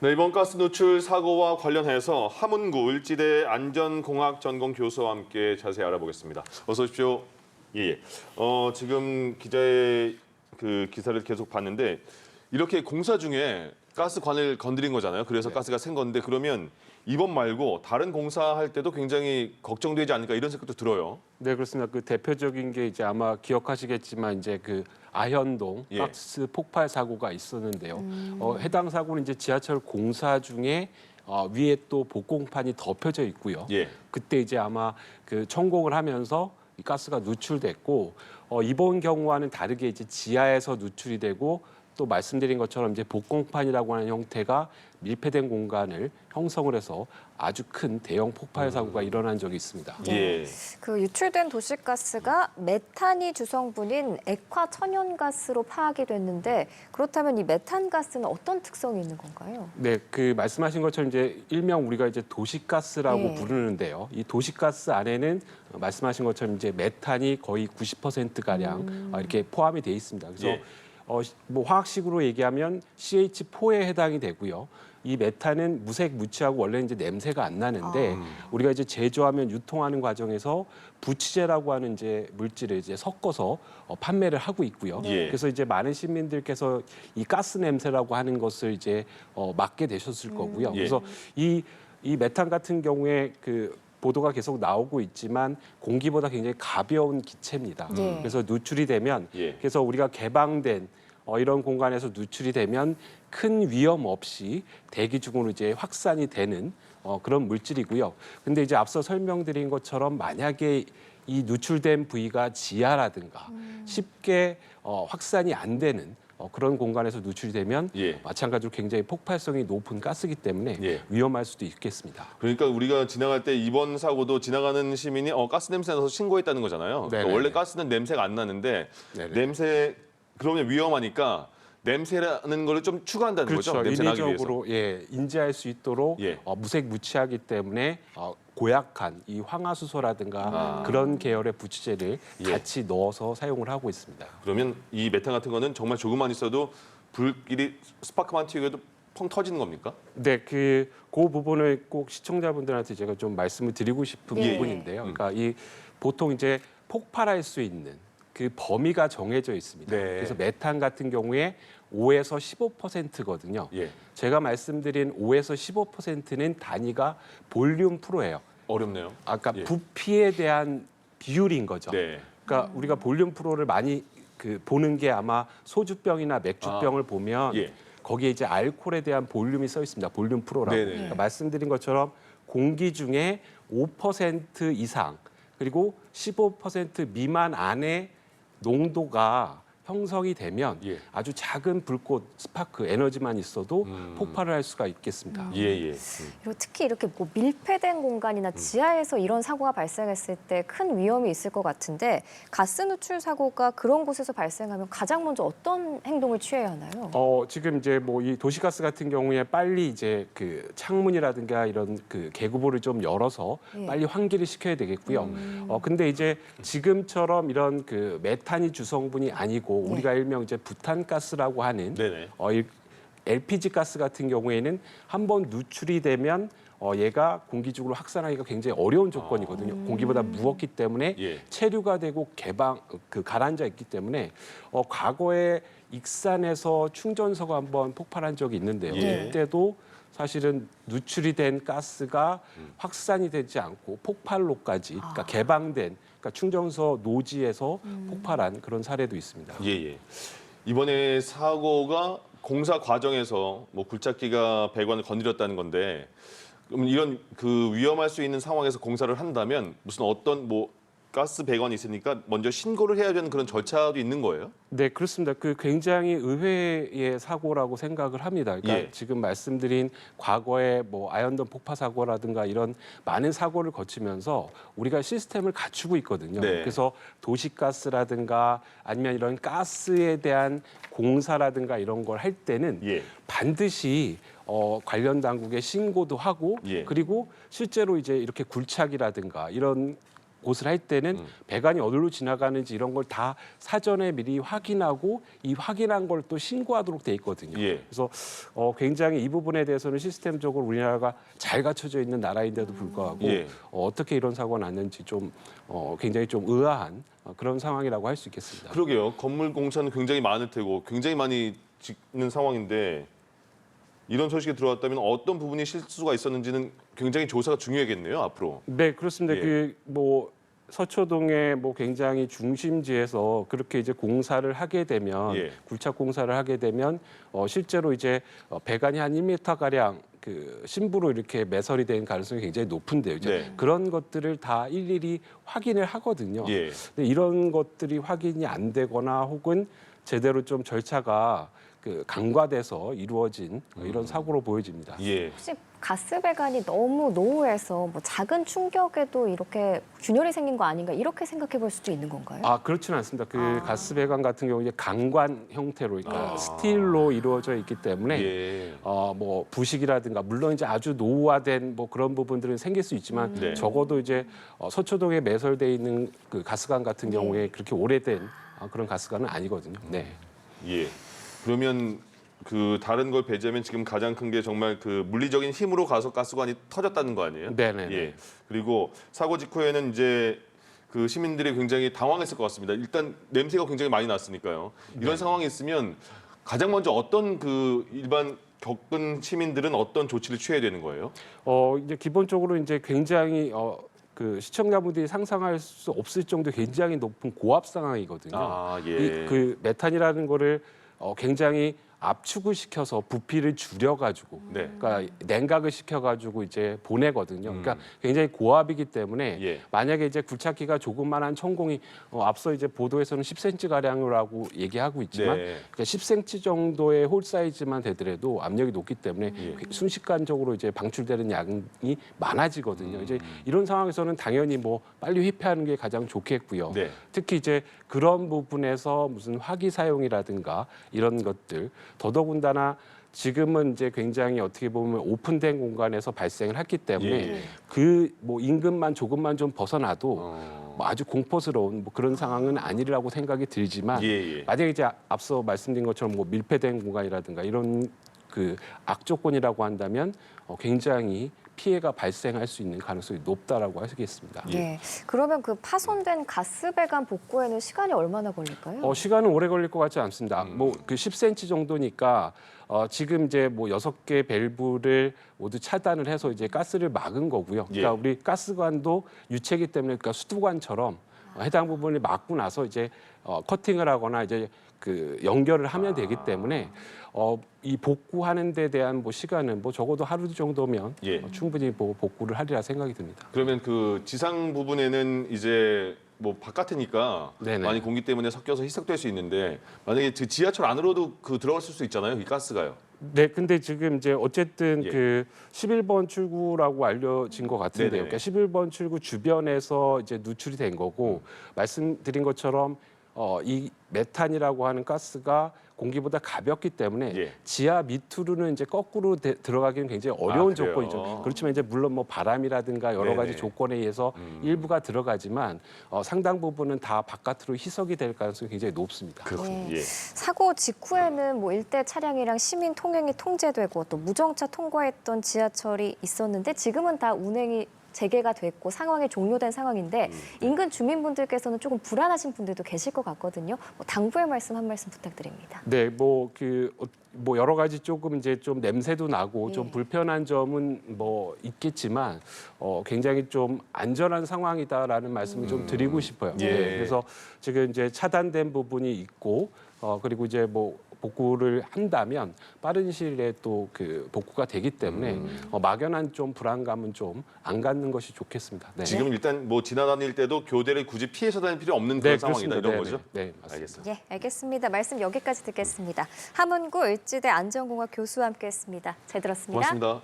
네, 이번 가스 누출 사고와 관련해서 함은구 을지대 안전공학 전공 교수와 함께 자세히 알아보겠습니다. 어서 오십시오. 예. 지금 기자의 그 기사를 계속 봤는데 이렇게 공사 중에 가스관을 건드린 거잖아요. 그래서 가스가 샌 건데 그러면 이번 말고 다른 공사할 때도 굉장히 걱정되지 않을까 이런 생각도 들어요. 네, 그렇습니다. 그 대표적인 게 이제 아마 기억하시겠지만 이제 그 아현동 예. 가스 폭발 사고가 있었는데요. 해당 사고는 이제 지하철 공사 중에 위에 또 복공판이 덮여져 있고요. 예. 그때 이제 아마 그 천공을 하면서 이 가스가 누출됐고 이번 경우와는 다르게 이제 지하에서 누출이 되고 또 말씀드린 것처럼 이제 복공판이라고 하는 형태가 밀폐된 공간을 형성을 해서 아주 큰 대형 폭발 사고가 일어난 적이 있습니다. 예. 그 유출된 도시가스가 메탄이 주성분인 액화천연가스로 파악이 됐는데 그렇다면 이 메탄가스는 어떤 특성이 있는 건가요? 네, 그 말씀하신 것처럼 이제 일명 우리가 이제 도시가스라고 네. 부르는데요. 이 도시가스 안에는 말씀하신 것처럼 이제 메탄이 거의 90% 가량 이렇게 포함이 돼 있습니다. 그래서 예. 뭐 화학식으로 얘기하면 CH4에 해당이 되고요. 이 메탄은 무색 무취하고 원래 이제 냄새가 안 나는데 우리가 이제 제조하면 유통하는 과정에서 부취제라고 하는 이제 물질을 이제 섞어서 판매를 하고 있고요. 예. 그래서 이제 많은 시민들께서 이 가스 냄새라고 하는 것을 이제 맡게 되셨을 거고요. 예. 그래서 이 메탄 같은 경우에 그 보도가 계속 나오고 있지만 공기보다 굉장히 가벼운 기체입니다. 네. 그래서 누출이 되면 예. 그래서 우리가 개방된 이런 공간에서 누출이 되면 큰 위험 없이 대기 중으로 이제 확산이 되는 그런 물질이고요. 근데 이제 앞서 설명드린 것처럼 만약에 이 누출된 부위가 지하라든가 쉽게 확산이 안 되는 그런 공간에서 누출이 되면 예. 마찬가지로 굉장히 폭발성이 높은 가스이기 때문에 예. 위험할 수도 있겠습니다. 그러니까 우리가 지나갈 때 이번 사고도 지나가는 시민이 가스 냄새 나서 신고했다는 거잖아요. 그러니까 네네네. 원래 가스는 냄새가 안 나는데 네네. 냄새 그러면 위험하니까 냄새라는 걸 좀 추가한다는 거죠. 그렇죠. 냄새 나기 위해서. 인위적으로 인지할 수 있도록 예. 무색 무취하기 때문에 고약한 이 황화수소라든가 그런 계열의 부취제를 예. 같이 넣어서 사용을 하고 있습니다. 그러면 이 메탄 같은 거는 정말 조금만 있어도 불길이 스파크만 튀겨도 펑 터지는 겁니까? 네, 그 부분을 꼭 시청자분들한테 제가 좀 말씀을 드리고 싶은 예. 부분인데요. 그러니까 이 보통 이제 폭발할 수 있는 그 범위가 정해져 있습니다. 네. 그래서 메탄 같은 경우에 5에서 15%거든요. 예. 제가 말씀드린 5에서 15%는 단위가 볼륨 프로예요. 어렵네요. 아까 예. 부피에 대한 비율인 거죠. 네. 그러니까 우리가 볼륨 프로를 많이 보는 게 아마 소주병이나 맥주병을 보면 예. 거기에 이제 알코올에 대한 볼륨이 써 있습니다. 볼륨 프로라고. 네네. 그러니까 말씀드린 것처럼 공기 중에 5% 이상 그리고 15% 미만 안에 농도가 형성이 되면 예. 아주 작은 불꽃, 스파크, 에너지만 있어도 폭발을 할 수가 있겠습니다. 예. 그리고 특히 이렇게 뭐 밀폐된 공간이나 지하에서 이런 사고가 발생했을 때 큰 위험이 있을 것 같은데 가스 누출 사고가 그런 곳에서 발생하면 가장 먼저 어떤 행동을 취해야 하나요? 지금 이제 뭐 이 도시가스 같은 경우에 빨리 이제 그 창문이라든가 이런 그 개구보를 좀 열어서 예. 빨리 환기를 시켜야 되겠고요. 근데 이제 지금처럼 이런 그 메탄이 주성분이 아니고 우리가 일명 이제 부탄가스라고 하는 네네. LPG 가스 같은 경우에는 한번 누출이 되면 얘가 공기 중으로 확산하기가 굉장히 어려운 조건이거든요. 공기보다 무겁기 때문에 예. 체류가 되고 가라앉아 있기 때문에 과거에 익산에서 충전소가 한번 폭발한 적이 있는데요. 예. 그때도 사실은 누출이 된 가스가 확산이 되지 않고 폭발로까지 그러니까 개방된 그러니까 충전소 노지에서 폭발한 그런 사례도 있습니다. 예. 이번에 사고가 공사 과정에서 뭐 굴착기가 배관을 건드렸다는 건데 그럼 이런 그 위험할 수 있는 상황에서 공사를 한다면 무슨 어떤 뭐 가스 배관이 있으니까 먼저 신고를 해야 되는 그런 절차도 있는 거예요? 네, 그렇습니다. 그 굉장히 의외의 사고라고 생각을 합니다. 그러니까 예. 지금 말씀드린 과거의 뭐 아현동 폭파 사고라든가 이런 많은 사고를 거치면서 우리가 시스템을 갖추고 있거든요. 네. 그래서 도시가스라든가 아니면 이런 가스에 대한 공사라든가 이런 걸 할 때는 예. 반드시 관련 당국에 신고도 하고 예. 그리고 실제로 이제 이렇게 굴착이라든가 이런 곳을 할 때는 배관이 어디로 지나가는지 이런 걸 다 사전에 미리 확인하고 이 확인한 걸 또 신고하도록 돼 있거든요. 예. 그래서 굉장히 이 부분에 대해서는 시스템적으로 우리나라가 잘 갖춰져 있는 나라인데도 불구하고 예. 어떻게 이런 사고가 났는지 좀 굉장히 좀 의아한 그런 상황이라고 할 수 있겠습니다. 그러게요. 건물 공사는 굉장히 많을 테고 굉장히 많이 짓는 상황인데 이런 소식이 들어왔다면 어떤 부분이 실수가 있었는지는 굉장히 조사가 중요하겠네요. 앞으로. 네, 그렇습니다. 예. 그 뭐 서초동의 뭐 굉장히 중심지에서 그렇게 이제 공사를 하게 되면 예. 굴착 공사를 하게 되면 실제로 이제 배관이 한 1m 가량 그 심부로 이렇게 매설이 된 가능성이 굉장히 높은데요. 이제 네. 그런 것들을 다 일일이 확인을 하거든요. 예. 근데 이런 것들이 확인이 안 되거나 혹은 제대로 좀 절차가 그 간과돼서 이루어진 이런 사고로 보여집니다. 예. 혹시 가스 배관이 너무 노후해서 뭐 작은 충격에도 이렇게 균열이 생긴 거 아닌가 이렇게 생각해 볼 수도 있는 건가요? 아, 그렇지는 않습니다. 그 가스 배관 같은 경우 이제 강관 형태로 그러니까 아. 스틸로 이루어져 있기 때문에 예. 뭐 부식이라든가 물론 이제 아주 노후화된 뭐 그런 부분들은 생길 수 있지만 네. 적어도 이제 서초동에 매설돼 있는 그 가스관 같은 경우에 그렇게 오래된 그런 가스관은 아니거든요. 네. 예. 그러면 그 다른 걸 배제하면 지금 가장 큰 게 정말 그 물리적인 힘으로 가서 가스관이 터졌다는 거 아니에요? 네네. 예. 그리고 사고 직후에는 이제 그 시민들이 굉장히 당황했을 것 같습니다. 일단 냄새가 굉장히 많이 났으니까요. 이런 상황이 있으면 가장 먼저 어떤 그 일반 겪은 시민들은 어떤 조치를 취해야 되는 거예요? 이제 기본적으로 이제 굉장히 그 시청자분들이 상상할 수 없을 정도 굉장히 높은 고압 상황이거든요. 아, 예. 그 메탄이라는 거를 굉장히 압축을 시켜서 부피를 줄여가지고, 네. 그러니까 냉각을 시켜가지고 이제 보내거든요. 그러니까 굉장히 고압이기 때문에 예. 만약에 이제 굴착기가 조그만한 천공이 앞서 이제 보도에서는 10cm 가량이라고 얘기하고 있지만 네. 그러니까 10cm 정도의 홀 사이즈만 되더라도 압력이 높기 때문에 순식간적으로 이제 방출되는 양이 많아지거든요. 이제 이런 상황에서는 당연히 뭐 빨리 회피하는 게 가장 좋겠고요. 네. 특히 이제 그런 부분에서 무슨 화기 사용이라든가 이런 것들 더더군다나 지금은 이제 굉장히 어떻게 보면 오픈된 공간에서 발생을 했기 때문에 예. 그 뭐 임금만 조금만 좀 벗어나도 뭐 아주 공포스러운 뭐 그런 상황은 아니라고 생각이 들지만 예. 만약에 이제 앞서 말씀드린 것처럼 뭐 밀폐된 공간이라든가 이런 그 악조건이라고 한다면 굉장히 피해가 발생할 수 있는 가능성이 높다라고 하시겠습니다. 네. 그러면 그 파손된 가스 배관 복구에는 시간이 얼마나 걸릴까요? 시간은 오래 걸릴 것 같지 않습니다. 뭐 그 10cm 정도니까 지금 이제 뭐 6개 밸브를 모두 차단을 해서 이제 가스를 막은 거고요. 그러니까 예. 우리 가스관도 유체이기 때문에 그러니까 수도관처럼 해당 부분을 막고 나서 이제 커팅을 하거나 이제 그 연결을 하면 되기 때문에 이 복구하는 데 대한 뭐 시간은 뭐 적어도 하루 정도면 예. 충분히 뭐 복구를 하리라 생각이 듭니다. 그러면 그 지상 부분에는 이제 뭐 바깥이니까 네네. 많이 공기 때문에 섞여서 희석될 수 있는데 만약에 그 지하철 안으로도 그 들어갔을 수 있잖아요. 이 가스가요. 네, 근데 지금 이제 어쨌든 예. 그 11번 출구라고 알려진 것 같은데요. 네네. 그러니까 11번 출구 주변에서 이제 누출이 된 거고 말씀드린 것처럼 이 메탄이라고 하는 가스가 공기보다 가볍기 때문에 예. 지하 밑으로는 이제 거꾸로 들어가기는 굉장히 어려운 그래요? 조건이죠. 그렇지만 이제 물론 뭐 바람이라든가 여러 가지 네네. 조건에 의해서 일부가 들어가지만 상당 부분은 다 바깥으로 희석이 될 가능성이 굉장히 높습니다. 네. 예. 사고 직후에는 뭐 일대 차량이랑 시민 통행이 통제되고 또 무정차 통과했던 지하철이 있었는데 지금은 다 운행이 재개가 됐고 상황이 종료된 상황인데 인근 주민분들께서는 조금 불안하신 분들도 계실 것 같거든요. 뭐 당부의 말씀 한 말씀 부탁드립니다. 네, 뭐 여러 가지 조금 이제 좀 냄새도 나고 예. 좀 불편한 점은 뭐 있겠지만 굉장히 좀 안전한 상황이다라는 말씀을 좀 드리고 싶어요. 예. 네, 그래서 지금 이제 차단된 부분이 있고 그리고 이제 뭐 복구를 한다면 빠른 시일에 또 그 복구가 되기 때문에 막연한 좀 불안감은 좀 안 갖는 것이 좋겠습니다. 네. 지금 일단 뭐 지나다닐 때도 교대를 굳이 피해서 다닐 필요 없는 그런 상황이다 이런 네, 거죠? 네, 네, 맞습니다. 알겠습니다. 예, 알겠습니다. 말씀 여기까지 듣겠습니다. 함은구 을지대 안전공학 교수와 함께했습니다. 잘 들었습니다. 고맙습니다.